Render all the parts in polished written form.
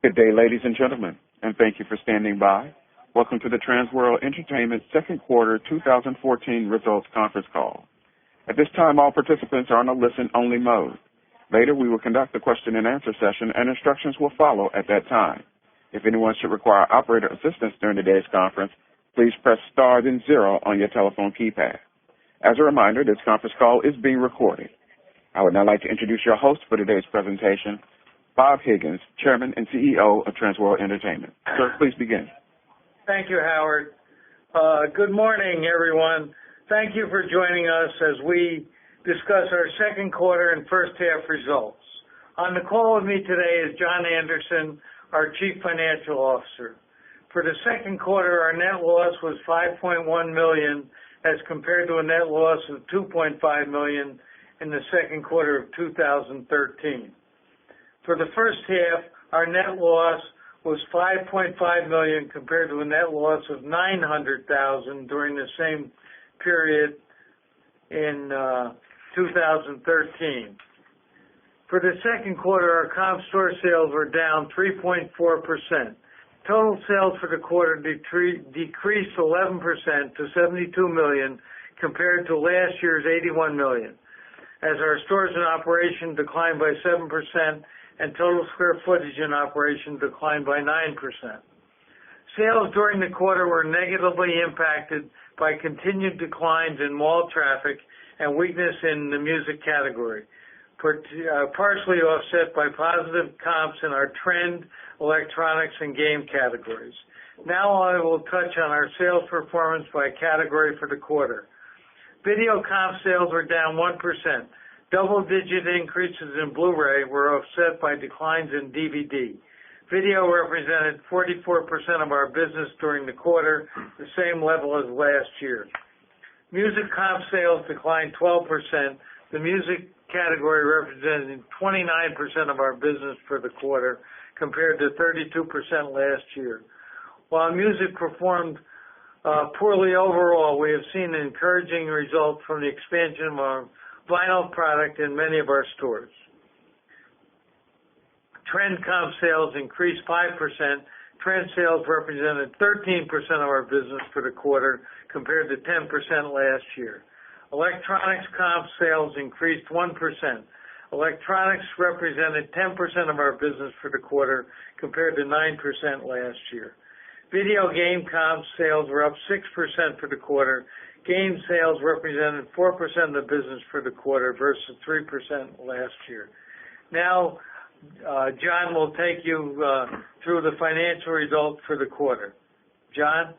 Good day, ladies and gentlemen, and thank you for standing by. Welcome to the Transworld Entertainment second quarter 2014 results conference call. At this time, all participants are on a listen-only mode. Later, we will conduct a question-and-answer session, and instructions will follow at that time. If anyone should require operator assistance during today's conference, please press star then 0 on your telephone keypad. As a reminder, this conference call is being recorded. I would now like to introduce your host for today's presentation, Bob Higgins, Chairman and CEO of Transworld Entertainment. Sir, please begin. Thank you, Howard. Good morning, everyone. Thank you for joining us as we discuss our second quarter and first half results. On the call with me today is John Anderson, our Chief Financial Officer. For the second quarter, our net loss was $5.1 million as compared to a net loss of $2.5 million in the second quarter of 2013. For the first half, our net loss was $5.5 million compared to a net loss of $900,000 during the same period in 2013. For the second quarter, our comp store sales were down 3.4%. Total sales for the quarter decreased 11% to $72 million compared to last year's $81 million, as our stores in operation declined by 7% and total square footage in operation declined by 9%. Sales during the quarter were negatively impacted by continued declines in mall traffic and weakness in the music category, partially offset by positive comps in our trend, electronics, and game categories. Now I will touch on our sales performance by category for the quarter. Video comp sales were down 1%. Double-digit increases in Blu-ray were offset by declines in DVD. Video represented 44% of our business during the quarter, the same level as last year. Music comp sales declined 12%. The music category represented 29% of our business for the quarter, compared to 32% last year. While music performed poorly overall, we have seen encouraging results from the expansion of our vinyl product in many of our stores. Trend comp sales increased 5%. Trend sales represented 13% of our business for the quarter, compared to 10% last year. Electronics comp sales increased 1%. Electronics represented 10% of our business for the quarter, compared to 9% last year. Video game comp sales were up 6% for the quarter. Game sales represented 4% of the business for the quarter versus 3% last year. Now, John will take you through the financial results for the quarter. John?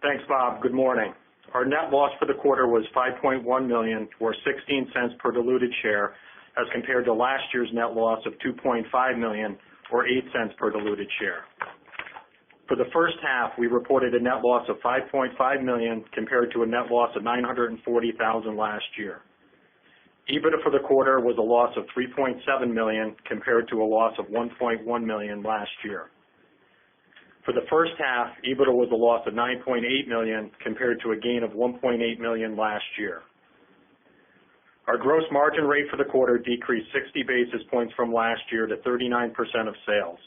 Thanks, Bob. Good morning. Our net loss for the quarter was $5.1 million, or 16 cents per diluted share, as compared to last year's net loss of $2.5 million, or 8 cents per diluted share. For the first half, we reported a net loss of $5.5 million compared to a net loss of $940,000 last year. EBITDA for the quarter was a loss of $3.7 million compared to a loss of $1.1 million last year. For the first half, EBITDA was a loss of $9.8 million compared to a gain of $1.8 million last year. Our gross margin rate for the quarter decreased 60 basis points from last year to 39% of sales.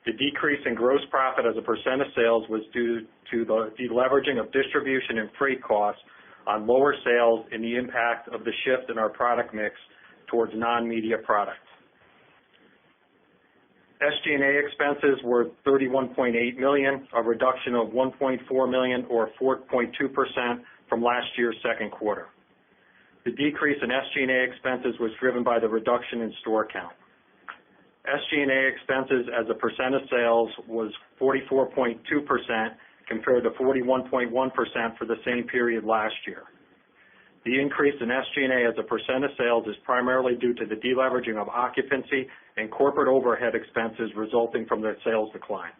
The decrease in gross profit as a percent of sales was due to the deleveraging of distribution and freight costs on lower sales and the impact of the shift in our product mix towards non-media products. SG&A expenses were $31.8 million, a reduction of $1.4 million or 4.2% from last year's second quarter. The decrease in SG&A expenses was driven by the reduction in store count. SG&A expenses as a percent of sales was 44.2% compared to 41.1% for the same period last year. The increase in SG&A as a percent of sales is primarily due to the deleveraging of occupancy and corporate overhead expenses resulting from the sales decline.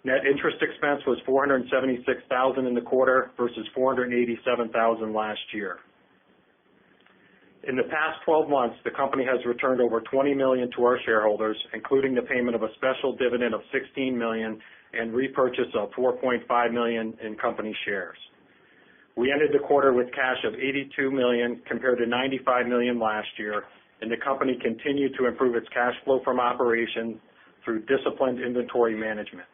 Net interest expense was $476,000 in the quarter versus $487,000 last year. In the past 12 months, the company has returned over $20 million to our shareholders, including the payment of a special dividend of $16 million and repurchase of $4.5 million in company shares. We ended the quarter with cash of $82 million compared to $95 million last year, and the company continued to improve its cash flow from operations through disciplined inventory management.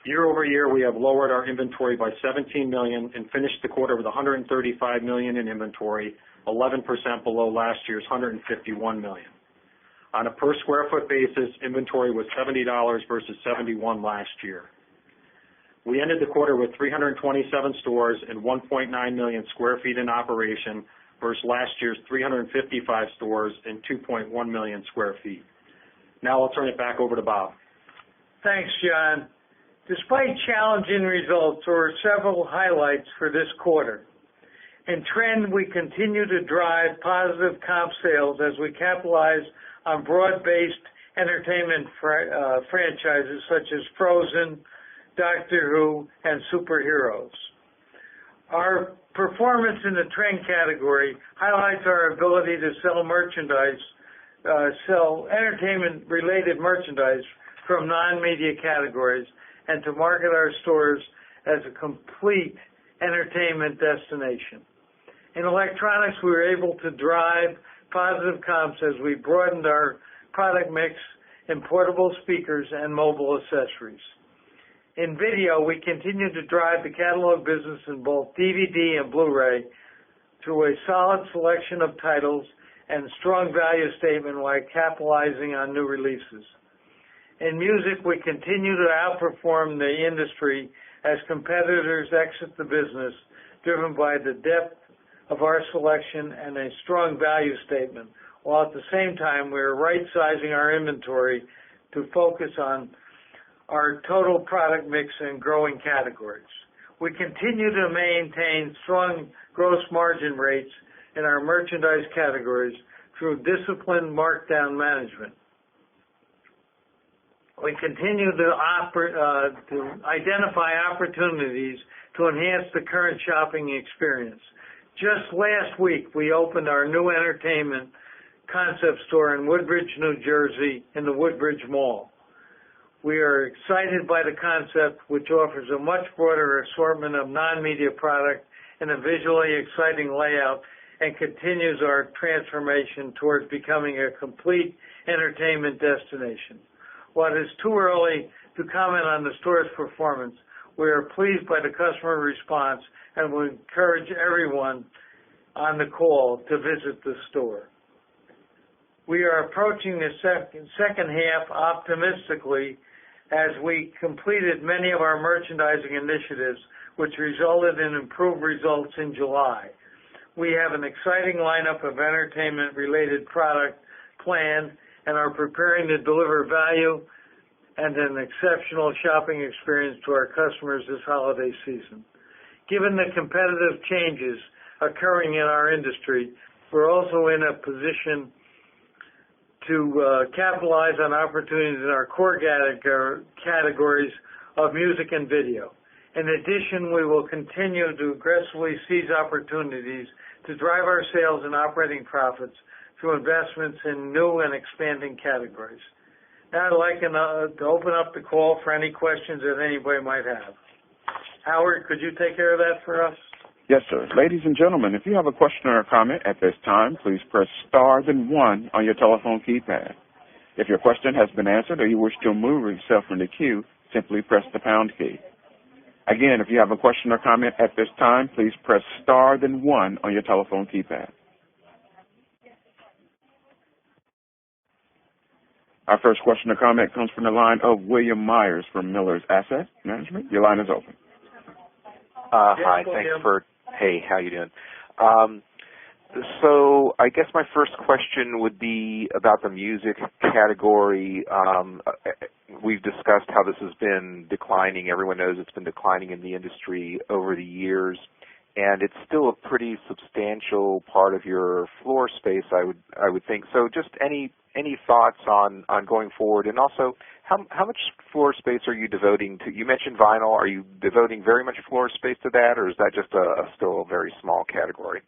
Year over year, we have lowered our inventory by $17 million and finished the quarter with $135 million in inventory, 11% below last year's $151 million. On a per square foot basis, inventory was $70 versus $71 last year. We ended the quarter with 327 stores and 1.9 million square feet in operation versus last year's 355 stores and 2.1 million square feet. Now I'll turn it back over to Bob. Thanks, John. Despite challenging results, there were several highlights for this quarter. In trend, we continue to drive positive comp sales as we capitalize on broad-based entertainment franchises such as Frozen, Doctor Who, and superheroes. Our performance in the trend category highlights our ability to sell entertainment-related merchandise from non-media categories and to market our stores as a complete entertainment destination. In electronics, we were able to drive positive comps as we broadened our product mix in portable speakers and mobile accessories. In video, we continue to drive the catalog business in both DVD and Blu-ray through a solid selection of titles and strong value statement while capitalizing on new releases. In music, we continue to outperform the industry as competitors exit the business, driven by the depth of our selection and a strong value statement, while at the same time we are right-sizing our inventory to focus on our total product mix and growing categories. We continue to maintain strong gross margin rates in our merchandise categories through disciplined markdown management. We continue to identify opportunities to enhance the current shopping experience. Just last week, we opened our new entertainment concept store in Woodbridge, New Jersey, in the Woodbridge Mall. We are excited by the concept, which offers a much broader assortment of non-media product and a visually exciting layout and continues our transformation towards becoming a complete entertainment destination. While it is too early to comment on the store's performance, we are pleased by the customer response and will encourage everyone on the call to visit the store. We are approaching the second half optimistically as we completed many of our merchandising initiatives, which resulted in improved results in July. We have an exciting lineup of entertainment-related product planned and are preparing to deliver value and an exceptional shopping experience to our customers this holiday season. Given the competitive changes occurring in our industry, we're also in a position to capitalize on opportunities in our core categories of music and video. In addition, we will continue to aggressively seize opportunities to drive our sales and operating profits through investments in new and expanding categories. Now I'd like to open up the call for any questions that anybody might have. Howard, could you take care of that for us? Yes, sir. Ladies and gentlemen, if you have a question or a comment at this time, please press star then 1 on your telephone keypad. If your question has been answered or you wish to remove yourself from the queue, simply press the pound key. Again, if you have a question or comment at this time, please press star then 1 on your telephone keypad. Our first question or comment comes from the line of William Myers from Miller's Asset Management. Your line is open. Hi, hey, how you doing? So I guess my first question would be about the music category. We've discussed how this has been declining. Everyone knows it's been declining in the industry over the years, and it's still a pretty substantial part of your floor space, I would think. So just any thoughts on going forward, and also how much floor space are you devoting to? You mentioned vinyl. Are you devoting very much floor space to that, or is that just still a very small category?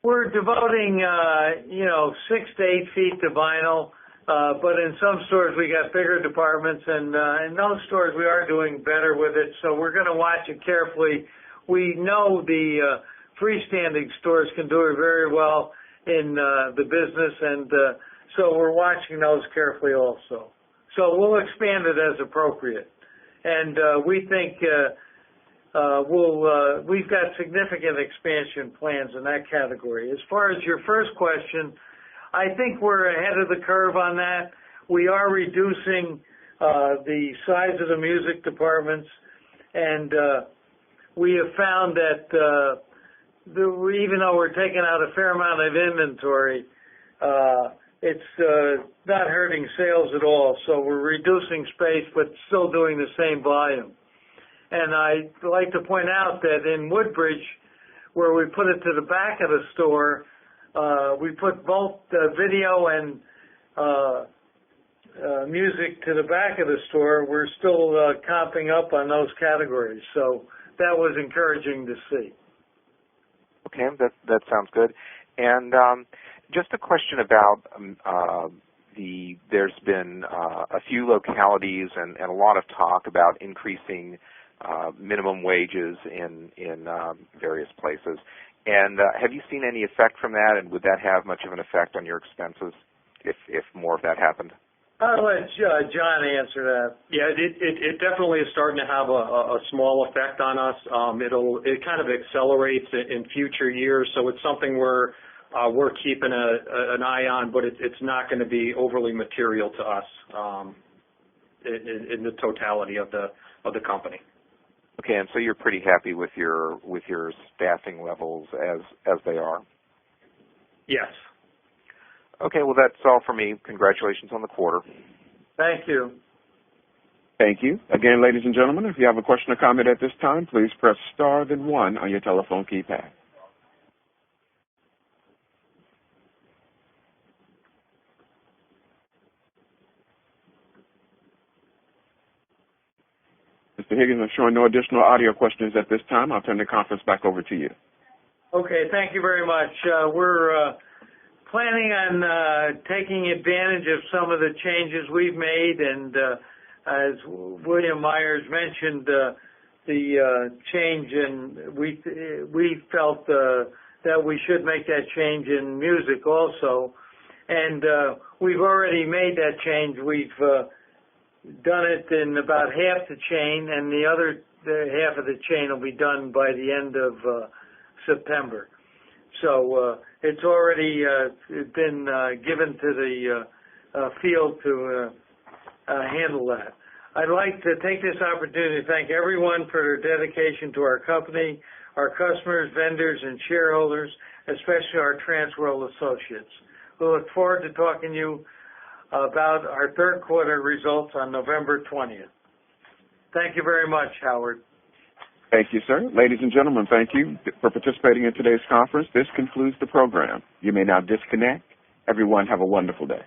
We're devoting 6 to 8 feet to vinyl, but in some stores we got bigger departments, and in those stores we are doing better with it. So we're going to watch it carefully. We know the freestanding stores can do it very well in the business, and so we're watching those carefully also. So we'll expand it as appropriate. And we think we've got significant expansion plans in that category. As far as your first question, I think we're ahead of the curve on that. We are reducing the size of the music departments, and we have found that even though we're taking out a fair amount of inventory, it's not hurting sales at all. So we're reducing space but still doing the same volume. And I'd like to point out that in Woodbridge, where we put it to the back of the store, we put both video and music to the back of the store. We're still comping up on those categories. So that was encouraging to see. Okay, that sounds good. And just a question about there's been a few localities and a lot of talk about increasing minimum wages in various places. And have you seen any effect from that, and would that have much of an effect on your expenses if more of that happened? I'll let John answer that. Yeah, it definitely is starting to have a small effect on us. It kind of accelerates in future years, so it's something we're keeping an eye on, but it's not going to be overly material to us in the totality of the company. Okay, and so you're pretty happy with your staffing levels as they are? Yes. Okay, well, that's all for me. Congratulations on the quarter. Thank you. Thank you. Again, ladies and gentlemen, if you have a question or comment at this time, please press star then 1 on your telephone keypad. Mr. Higgins, I'm showing no additional audio questions at this time. I'll turn the conference back over to you. Okay, thank you very much. We're planning on taking advantage of some of the changes we've made, and as William Myers mentioned, the change in, we felt that we should make that change in music also, and we've already made that change. We've done it in about half the chain, and the other half of the chain will be done by the end of September. So it's already been given to the field to handle that. I'd like to take this opportunity to thank everyone for their dedication to our company, our customers, vendors, and shareholders, especially our Transworld associates. We look forward to talking to you about our third quarter results on November 20th. Thank you very much, Howard. Thank you, sir. Ladies and gentlemen, thank you for participating in today's conference. This concludes the program. You may now disconnect. Everyone have a wonderful day.